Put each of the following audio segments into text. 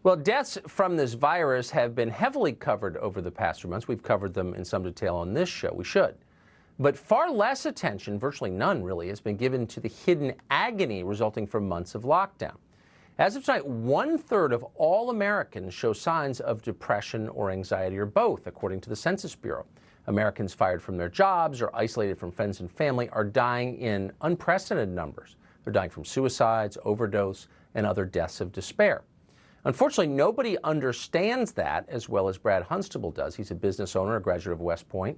Well, deaths from this virus have been heavily covered over the past few months. We've covered them in some detail on this show. We should. But far less attention, virtually none really, has been given to the hidden agony resulting from months of lockdown. As of tonight, 1/3 of all Americans show signs of depression or anxiety or both, according to the Census Bureau. Americans fired from their jobs or isolated from friends and family are dying in unprecedented numbers. They're dying from suicides, overdose, and other deaths of despair. Unfortunately, nobody understands that as well as Brad Hunstable does. He's a business owner, a graduate of West Point.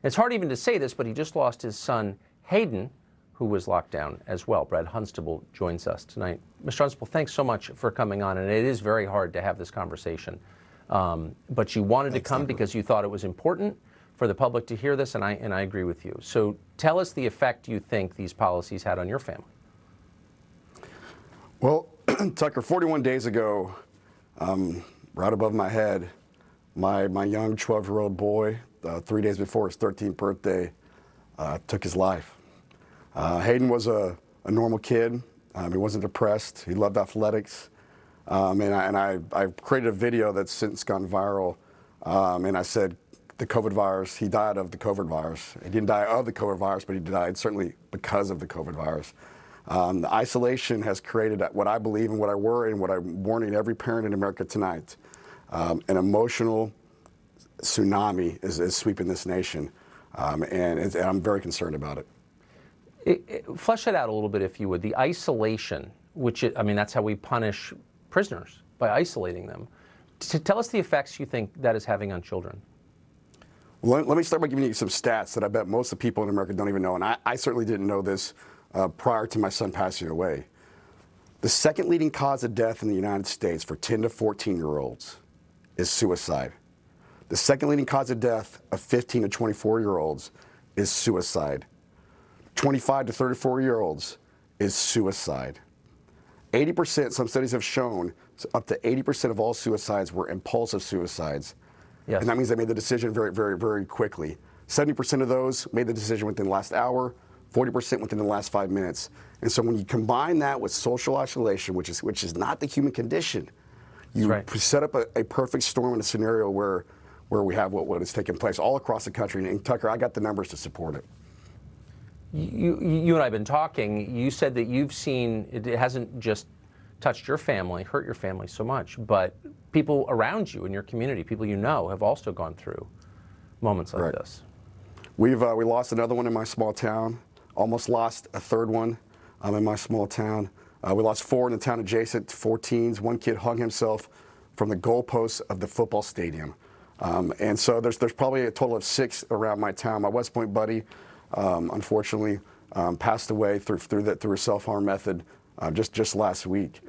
It's hard even to say this, but he just lost his son, Hayden, who was locked down as well. Brad Hunstable joins us tonight. Mr. Hunstable, thanks so much for coming on, and it is very hard to have this conversation. But you wanted to come because you thought it was important for the public to hear this, and I agree with you. So tell us the effect you think these policies had on your family. Well, Tucker, 41 days ago, right above my head, my young 12-year-old boy, 3 days before his 13th birthday, took his life. Hayden was a normal kid. He wasn't depressed. He loved athletics. And I created a video that's since gone viral. And I said, the COVID virus, he died of the COVID virus. He didn't die of the COVID virus, but he died certainly because of the COVID virus. The isolation has created what I believe and what I worry and what I'm warning every parent in America tonight. An emotional tsunami is sweeping this nation, and I'm very concerned about it. Flesh it out a little bit, if you would. The isolation, I mean, that's how we punish prisoners, by isolating them. Tell us the effects you think that is having on children. Well, let me start by giving you some stats that I bet most of the people in America don't even know, and I certainly didn't know this prior to my son passing away. The second leading cause of death in the United States for 10 to 14-year-olds is suicide. The second leading cause of death of 15 to 24-year-olds is suicide. 25 to 34-year-olds is suicide. 80%, some studies have shown, up to 80% of all suicides were impulsive suicides. Yes. And that means they made the decision very, very, very quickly. 70% of those made the decision within the last hour, 40% within the last 5 minutes. And so when you combine that with social isolation, which is not the human condition, you set up a perfect storm in a scenario where we have what is taking place all across the country. And Tucker, I got the numbers to support it. You and I have been talking. You said that you've seen, it hasn't just touched your family, hurt your family so much, but people around you in your community, people you know, have also gone through moments like this. We lost another one in my small town, almost lost a third one in my small town. We lost 4 in the town adjacent, 4 teens. One kid hung himself from the goalposts of the football stadium. And so there's probably a total of 6 around my town. My West Point buddy, unfortunately, passed away through a self-harm method just last week.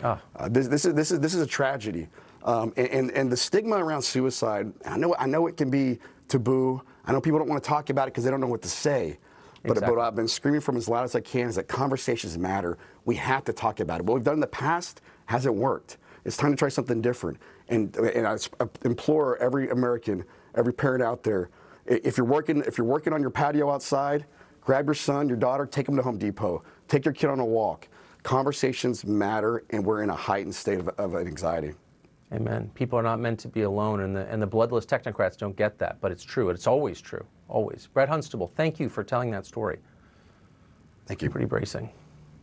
This is a tragedy, and the stigma around suicide. I know it can be taboo. I know people don't want to talk about it because they don't know what to say. But what I've been screaming from as loud as I can is that conversations matter. We have to talk about it. What we've done in the past hasn't worked. It's time to try something different. And I implore every American, every parent out there, if you're working on your patio outside, grab your son, your daughter, take them to Home Depot. Take your kid on a walk. Conversations matter, and we're in a heightened state of anxiety. Amen. People are not meant to be alone, and the bloodless technocrats don't get that, but it's true. It's always true, always. Brad Hunstable, thank you for telling that story. Thank you. Pretty bracing.